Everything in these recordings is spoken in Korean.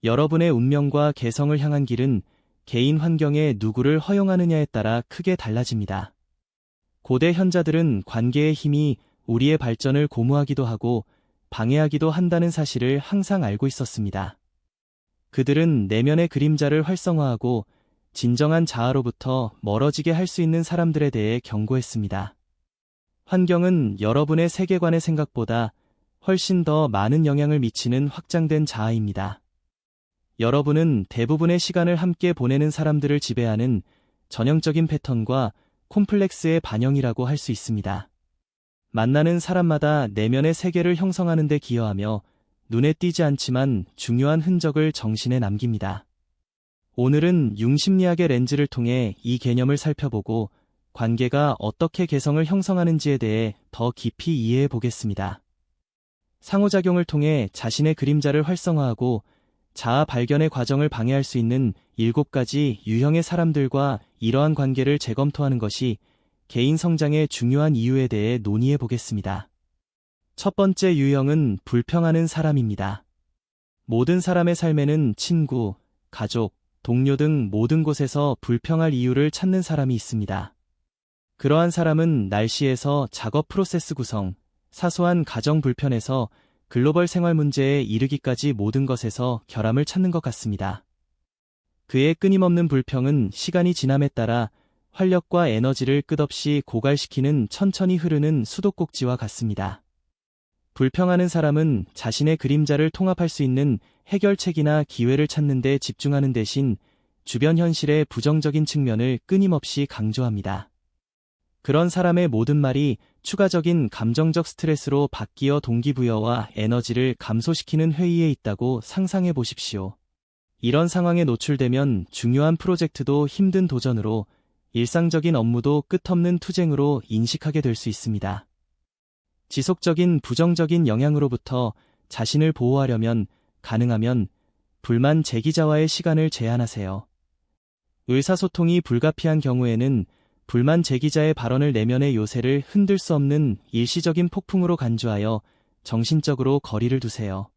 여러분의 운명과 개성을 향한 길은 개인 환경에 누구를 허용하느냐에 따라 크게 달라집니다. 고대 현자들은 관계의 힘이 우리의 발전을 고무하기도 하고 방해하기도 한다는 사실을 항상 알고 있었습니다. 그들은 내면의 그림자를 활성화하고 진정한 자아로부터 멀어지게 할 수 있는 사람들에 대해 경고했습니다. 환경은 여러분의 세계관의 생각보다 훨씬 더 많은 영향을 미치는 확장된 자아입니다. 여러분은 대부분의 시간을 함께 보내는 사람들을 지배하는 전형적인 패턴과 콤플렉스의 반영이라고 할 수 있습니다. 만나는 사람마다 내면의 세계를 형성하는 데 기여하며 눈에 띄지 않지만 중요한 흔적을 정신에 남깁니다. 오늘은 융심리학의 렌즈를 통해 이 개념을 살펴보고 관계가 어떻게 개성을 형성하는지에 대해 더 깊이 이해해 보겠습니다. 상호작용을 통해 자신의 그림자를 활성화하고 자아 발견의 과정을 방해할 수 있는 7가지 유형의 사람들과 이러한 관계를 재검토하는 것이 개인 성장의 중요한 이유에 대해 논의해 보겠습니다. 첫 번째 유형은 불평하는 사람입니다. 모든 사람의 삶에는 친구, 가족, 동료 등 모든 곳에서 불평할 이유를 찾는 사람이 있습니다. 그러한 사람은 날씨에서 작업 프로세스 구성, 사소한 가정 불편에서 글로벌 생활 문제에 이르기까지 모든 것에서 결함을 찾는 것 같습니다. 그의 끊임없는 불평은 시간이 지남에 따라 활력과 에너지를 끝없이 고갈시키는 천천히 흐르는 수도꼭지와 같습니다. 불평하는 사람은 자신의 그림자를 통합할 수 있는 해결책이나 기회를 찾는 데 집중하는 대신 주변 현실의 부정적인 측면을 끊임없이 강조합니다. 그런 사람의 모든 말이 추가적인 감정적 스트레스로 바뀌어 동기부여와 에너지를 감소시키는 회의에 있다고 상상해 보십시오. 이런 상황에 노출되면 중요한 프로젝트도 힘든 도전으로, 일상적인 업무도 끝없는 투쟁으로 인식하게 될 수 있습니다. 지속적인 부정적인 영향으로부터 자신을 보호하려면 가능하면 불만 제기자와의 시간을 제한하세요. 의사소통이 불가피한 경우에는 불만 제기자의 발언을 내면의 요새를 흔들 수 없는 일시적인 폭풍으로 간주하여 정신적으로 거리를 두세요.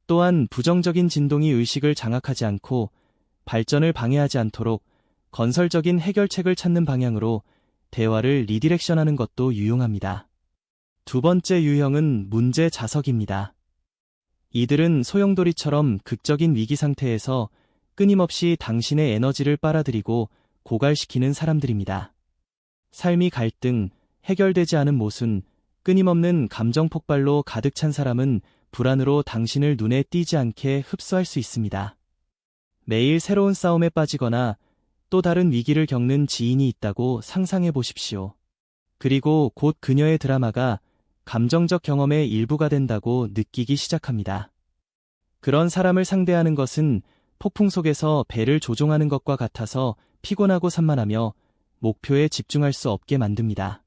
또한 부정적인 진동이 의식을 장악하지 않고 발전을 방해하지 않도록 건설적인 해결책을 찾는 방향으로 대화를 리디렉션하는 것도 유용합니다. 두 번째 유형은 문제 자석입니다. 이들은 소용돌이처럼 극적인 위기 상태에서 끊임없이 당신의 에너지를 빨아들이고 고갈시키는 사람들입니다. 삶이 갈등, 해결되지 않은 모순, 끊임없는 감정 폭발로 가득 찬 사람은 불안으로 당신을 눈에 띄지 않게 흡수할 수 있습니다. 매일 새로운 싸움에 빠지거나 또 다른 위기를 겪는 지인이 있다고 상상해 보십시오. 그리고 곧 그녀의 드라마가 감정적 경험의 일부가 된다고 느끼기 시작합니다. 그런 사람을 상대하는 것은 폭풍 속에서 배를 조종하는 것과 같아서 피곤하고 산만하며 목표에 집중할 수 없게 만듭니다.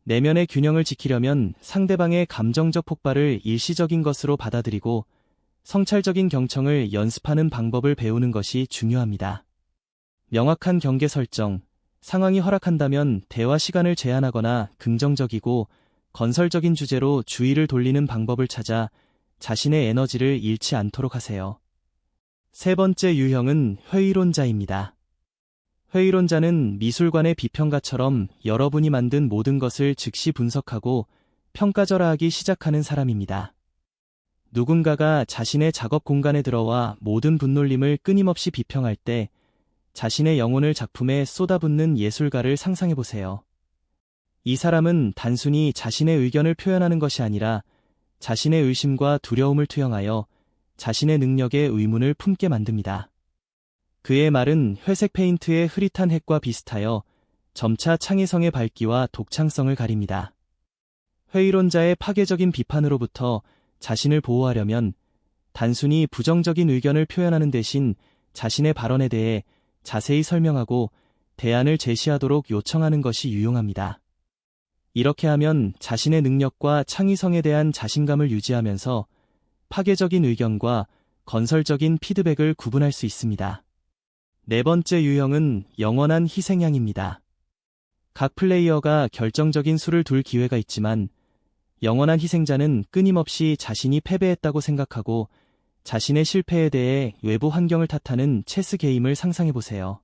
내면의 균형을 지키려면 상대방의 감정적 폭발을 일시적인 것으로 받아들이고 성찰적인 경청을 연습하는 방법을 배우는 것이 중요합니다. 명확한 경계 설정, 상황이 허락한다면 대화 시간을 제한하거나 긍정적이고 건설적인 주제로 주의를 돌리는 방법을 찾아 자신의 에너지를 잃지 않도록 하세요. 세 번째 유형은 회의론자입니다. 회의론자는 미술관의 비평가처럼 여러분이 만든 모든 것을 즉시 분석하고 평가절하하기 시작하는 사람입니다. 누군가가 자신의 작업 공간에 들어와 모든 분놀림을 끊임없이 비평할 때 자신의 영혼을 작품에 쏟아붓는 예술가를 상상해보세요. 이 사람은 단순히 자신의 의견을 표현하는 것이 아니라 자신의 의심과 두려움을 투영하여 자신의 능력에 의문을 품게 만듭니다. 그의 말은 회색 페인트의 흐릿한 핵과 비슷하여 점차 창의성의 밝기와 독창성을 가립니다. 회의론자의 파괴적인 비판으로부터 자신을 보호하려면 단순히 부정적인 의견을 표현하는 대신 자신의 발언에 대해 자세히 설명하고 대안을 제시하도록 요청하는 것이 유용합니다. 이렇게 하면 자신의 능력과 창의성에 대한 자신감을 유지하면서 파괴적인 의견과 건설적인 피드백을 구분할 수 있습니다. 네 번째 유형은 영원한 희생양입니다. 각 플레이어가 결정적인 수를 둘 기회가 있지만 영원한 희생자는 끊임없이 자신이 패배했다고 생각하고 자신의 실패에 대해 외부 환경을 탓하는 체스 게임을 상상해보세요.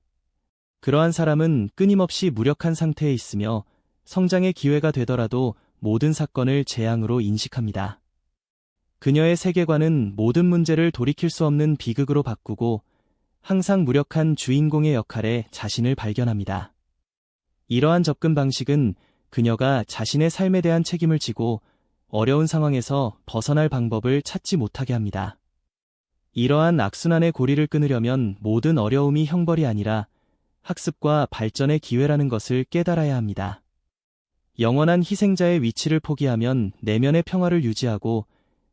그러한 사람은 끊임없이 무력한 상태에 있으며 성장의 기회가 되더라도 모든 사건을 재앙으로 인식합니다. 그녀의 세계관은 모든 문제를 돌이킬 수 없는 비극으로 바꾸고 항상 무력한 주인공의 역할에 자신을 발견합니다. 이러한 접근 방식은 그녀가 자신의 삶에 대한 책임을 지고 어려운 상황에서 벗어날 방법을 찾지 못하게 합니다. 이러한 악순환의 고리를 끊으려면 모든 어려움이 형벌이 아니라 학습과 발전의 기회라는 것을 깨달아야 합니다. 영원한 희생자의 위치를 포기하면 내면의 평화를 유지하고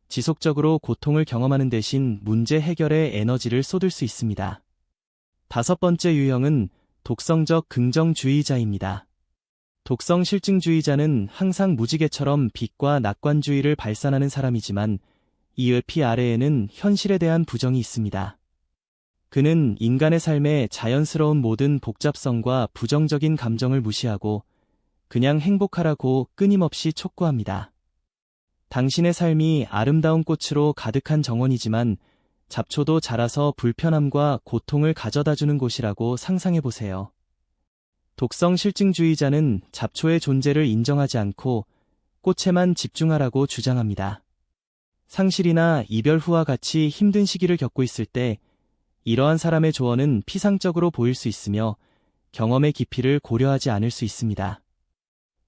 지속적으로 고통을 경험하는 대신 문제 해결에 에너지를 쏟을 수 있습니다. 5번째 유형은 독성적 긍정주의자입니다. 독성 실증주의자는 항상 무지개처럼 빛과 낙관주의를 발산하는 사람이지만 이의 피 아래에는 현실에 대한 부정이 있습니다. 그는 인간의 삶의 자연스러운 모든 복잡성과 부정적인 감정을 무시하고 그냥 행복하라고 끊임없이 촉구합니다. 당신의 삶이 아름다운 꽃으로 가득한 정원이지만 잡초도 자라서 불편함과 고통을 가져다주는 곳이라고 상상해보세요. 독성 실증주의자는 잡초의 존재를 인정하지 않고 꽃에만 집중하라고 주장합니다. 상실이나 이별 후와 같이 힘든 시기를 겪고 있을 때 이러한 사람의 조언은 피상적으로 보일 수 있으며 경험의 깊이를 고려하지 않을 수 있습니다.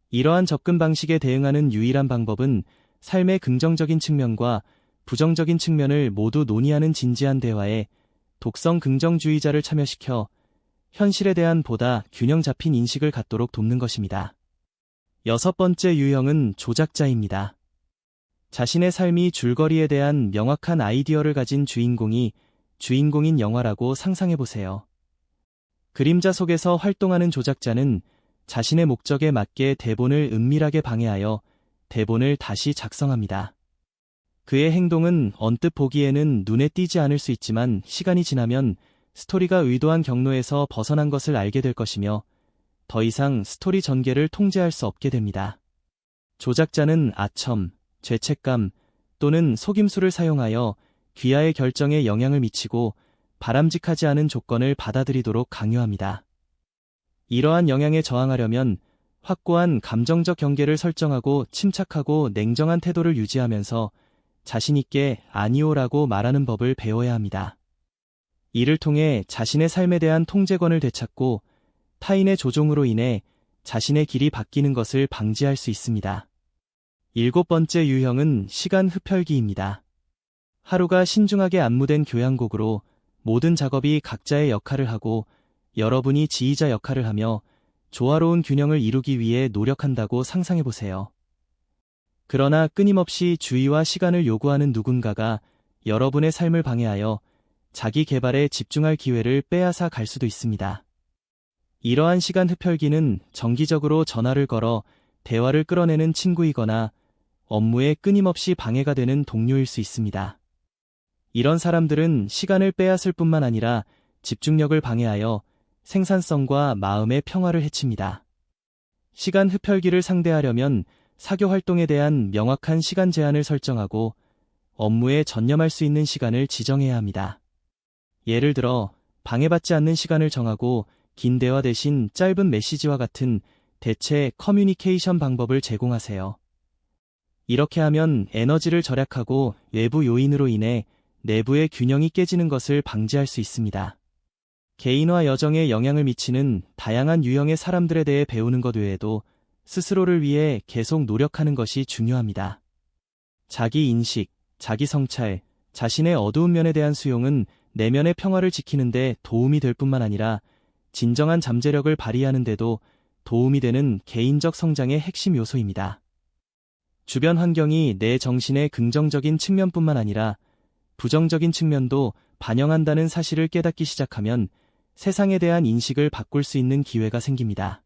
이러한 접근 방식에 대응하는 유일한 방법은 삶의 긍정적인 측면과 부정적인 측면을 모두 논의하는 진지한 대화에 독성 긍정주의자를 참여시켜 현실에 대한 보다 균형 잡힌 인식을 갖도록 돕는 것입니다. 6번째 유형은 조작자입니다. 자신의 삶이 줄거리에 대한 명확한 아이디어를 가진 주인공이 주인공인 영화라고 상상해보세요. 그림자 속에서 활동하는 조작자는 자신의 목적에 맞게 대본을 은밀하게 방해하여 대본을 다시 작성합니다. 그의 행동은 언뜻 보기에는 눈에 띄지 않을 수 있지만 시간이 지나면 스토리가 의도한 경로에서 벗어난 것을 알게 될 것이며 더 이상 스토리 전개를 통제할 수 없게 됩니다. 조작자는 아첨, 죄책감 또는 속임수를 사용하여 귀하의 결정에 영향을 미치고 바람직하지 않은 조건을 받아들이도록 강요합니다. 이러한 영향에 저항하려면 확고한 감정적 경계를 설정하고 침착하고 냉정한 태도를 유지하면서 자신있게 아니오라고 말하는 법을 배워야 합니다. 이를 통해 자신의 삶에 대한 통제권을 되찾고 타인의 조종으로 인해 자신의 길이 바뀌는 것을 방지할 수 있습니다. 7번째 유형은 시간 흡혈귀입니다. 하루가 신중하게 안무된 교향곡으로 모든 작업이 각자의 역할을 하고 여러분이 지휘자 역할을 하며 조화로운 균형을 이루기 위해 노력한다고 상상해보세요. 그러나 끊임없이 주의와 시간을 요구하는 누군가가 여러분의 삶을 방해하여 자기 개발에 집중할 기회를 빼앗아 갈 수도 있습니다. 이러한 시간 흡혈귀는 정기적으로 전화를 걸어 대화를 끌어내는 친구이거나 업무에 끊임없이 방해가 되는 동료일 수 있습니다. 이런 사람들은 시간을 빼앗을 뿐만 아니라 집중력을 방해하여 생산성과 마음의 평화를 해칩니다. 시간 흡혈귀를 상대하려면 사교 활동에 대한 명확한 시간 제한을 설정하고 업무에 전념할 수 있는 시간을 지정해야 합니다. 예를 들어 방해받지 않는 시간을 정하고 긴 대화 대신 짧은 메시지와 같은 대체 커뮤니케이션 방법을 제공하세요. 이렇게 하면 에너지를 절약하고 외부 요인으로 인해 내부의 균형이 깨지는 것을 방지할 수 있습니다. 개인화 여정에 영향을 미치는 다양한 유형의 사람들에 대해 배우는 것 외에도 스스로를 위해 계속 노력하는 것이 중요합니다. 자기 인식, 자기 성찰, 자신의 어두운 면에 대한 수용은 내면의 평화를 지키는 데 도움이 될 뿐만 아니라 진정한 잠재력을 발휘하는 데도 도움이 되는 개인적 성장의 핵심 요소입니다. 주변 환경이 내 정신의 긍정적인 측면뿐만 아니라 부정적인 측면도 반영한다는 사실을 깨닫기 시작하면 세상에 대한 인식을 바꿀 수 있는 기회가 생깁니다.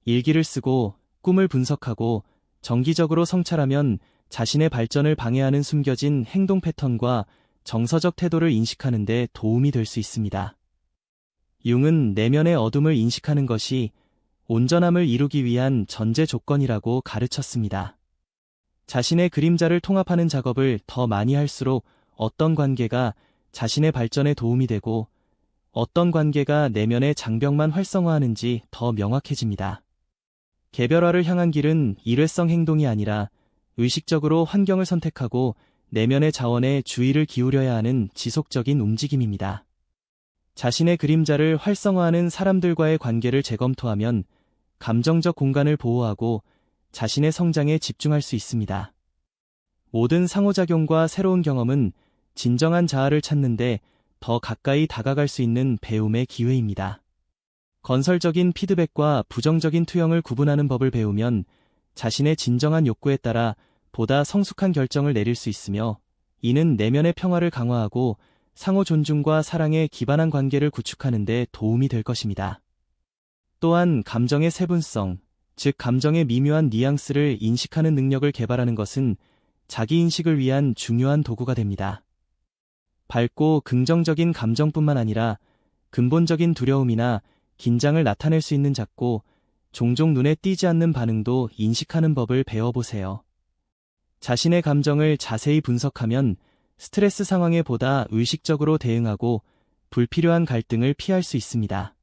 일기를 쓰고 꿈을 분석하고 정기적으로 성찰하면 자신의 발전을 방해하는 숨겨진 행동 패턴과 정서적 태도를 인식하는 데 도움이 될 수 있습니다. 융은 내면의 어둠을 인식하는 것이 온전함을 이루기 위한 전제 조건이라고 가르쳤습니다. 자신의 그림자를 통합하는 작업을 더 많이 할수록 어떤 관계가 자신의 발전에 도움이 되고 어떤 관계가 내면의 장벽만 활성화하는지 더 명확해집니다. 개별화를 향한 길은 일회성 행동이 아니라 의식적으로 환경을 선택하고 내면의 자원에 주의를 기울여야 하는 지속적인 움직임입니다. 자신의 그림자를 활성화하는 사람들과의 관계를 재검토하면 감정적 공간을 보호하고 자신의 성장에 집중할 수 있습니다. 모든 상호작용과 새로운 경험은 진정한 자아를 찾는데 더 가까이 다가갈 수 있는 배움의 기회입니다. 건설적인 피드백과 부정적인 투영을 구분하는 법을 배우면 자신의 진정한 욕구에 따라 보다 성숙한 결정을 내릴 수 있으며, 이는 내면의 평화를 강화하고 상호 존중과 사랑에 기반한 관계를 구축하는 데 도움이 될 것입니다. 또한 감정의 세분성, 즉 감정의 미묘한 뉘앙스를 인식하는 능력을 개발하는 것은 자기인식을 위한 중요한 도구가 됩니다. 밝고 긍정적인 감정뿐만 아니라 근본적인 두려움이나 긴장을 나타낼 수 있는 작고 종종 눈에 띄지 않는 반응도 인식하는 법을 배워보세요. 자신의 감정을 자세히 분석하면 스트레스 상황에 보다 의식적으로 대응하고 불필요한 갈등을 피할 수 있습니다.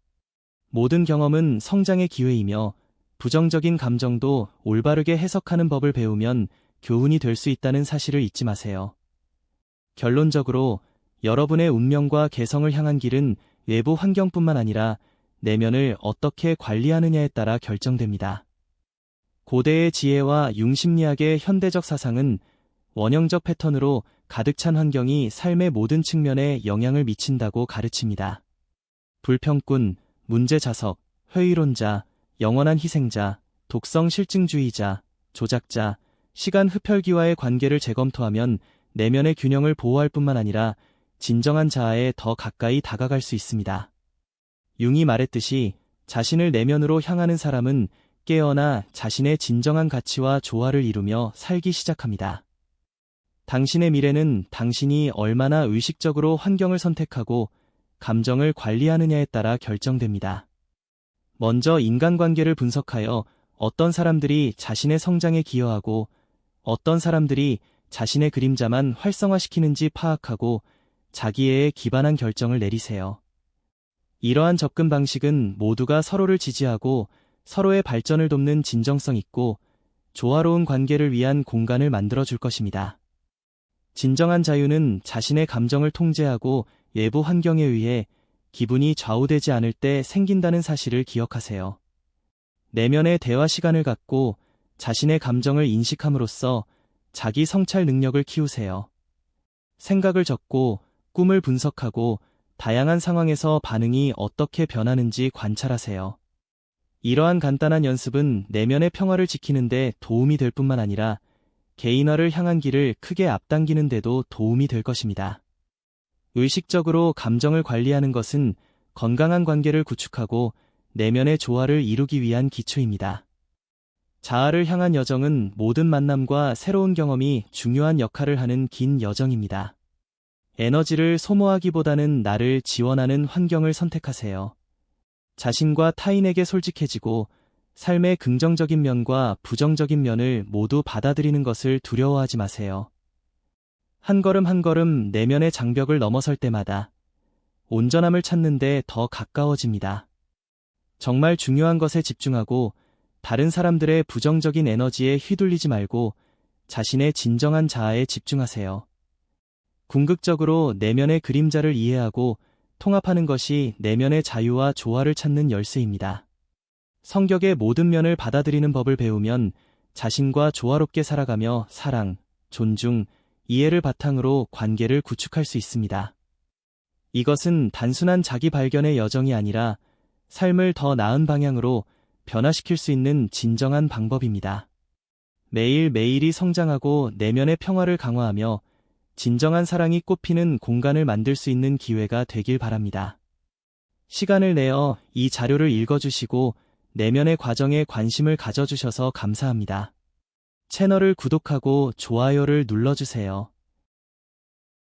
모든 경험은 성장의 기회이며 부정적인 감정도 올바르게 해석하는 법을 배우면 교훈이 될 수 있다는 사실을 잊지 마세요. 결론적으로 여러분의 운명과 개성을 향한 길은 외부 환경뿐만 아니라 내면을 어떻게 관리하느냐에 따라 결정됩니다. 고대의 지혜와 융심리학의 현대적 사상은 원형적 패턴으로 가득 찬 환경이 삶의 모든 측면에 영향을 미친다고 가르칩니다. 불평꾼, 문제자석, 회의론자, 영원한 희생자, 독성 실증주의자, 조작자, 시간 흡혈귀와의 관계를 재검토하면 내면의 균형을 보호할 뿐만 아니라 진정한 자아에 더 가까이 다가갈 수 있습니다. 융이 말했듯이 자신을 내면으로 향하는 사람은 깨어나 자신의 진정한 가치와 조화를 이루며 살기 시작합니다. 당신의 미래는 당신이 얼마나 의식적으로 환경을 선택하고 감정을 관리하느냐에 따라 결정됩니다. 먼저 인간관계를 분석하여 어떤 사람들이 자신의 성장에 기여하고 어떤 사람들이 자신의 그림자만 활성화시키는지 파악하고 자기애에 기반한 결정을 내리세요. 이러한 접근 방식은 모두가 서로를 지지하고 서로의 발전을 돕는 진정성 있고 조화로운 관계를 위한 공간을 만들어줄 것입니다. 진정한 자유는 자신의 감정을 통제하고 외부 환경에 의해 기분이 좌우되지 않을 때 생긴다는 사실을 기억하세요. 내면의 대화 시간을 갖고 자신의 감정을 인식함으로써 자기 성찰 능력을 키우세요. 생각을 적고 꿈을 분석하고 다양한 상황에서 반응이 어떻게 변하는지 관찰하세요. 이러한 간단한 연습은 내면의 평화를 지키는 데 도움이 될 뿐만 아니라 개인화를 향한 길을 크게 앞당기는 데도 도움이 될 것입니다. 의식적으로 감정을 관리하는 것은 건강한 관계를 구축하고 내면의 조화를 이루기 위한 기초입니다. 자아를 향한 여정은 모든 만남과 새로운 경험이 중요한 역할을 하는 긴 여정입니다. 에너지를 소모하기보다는 나를 지원하는 환경을 선택하세요. 자신과 타인에게 솔직해지고 삶의 긍정적인 면과 부정적인 면을 모두 받아들이는 것을 두려워하지 마세요. 한 걸음 한 걸음 내면의 장벽을 넘어설 때마다 온전함을 찾는 데 더 가까워집니다. 정말 중요한 것에 집중하고 다른 사람들의 부정적인 에너지에 휘둘리지 말고 자신의 진정한 자아에 집중하세요. 궁극적으로 내면의 그림자를 이해하고 통합하는 것이 내면의 자유와 조화를 찾는 열쇠입니다. 성격의 모든 면을 받아들이는 법을 배우면 자신과 조화롭게 살아가며 사랑, 존중, 이해를 바탕으로 관계를 구축할 수 있습니다. 이것은 단순한 자기 발견의 여정이 아니라 삶을 더 나은 방향으로 변화시킬 수 있는 진정한 방법입니다. 매일매일이 성장하고 내면의 평화를 강화하며 진정한 사랑이 꽃피는 공간을 만들 수 있는 기회가 되길 바랍니다. 시간을 내어 이 자료를 읽어주시고 내면의 과정에 관심을 가져주셔서 감사합니다. 채널을 구독하고 좋아요를 눌러주세요.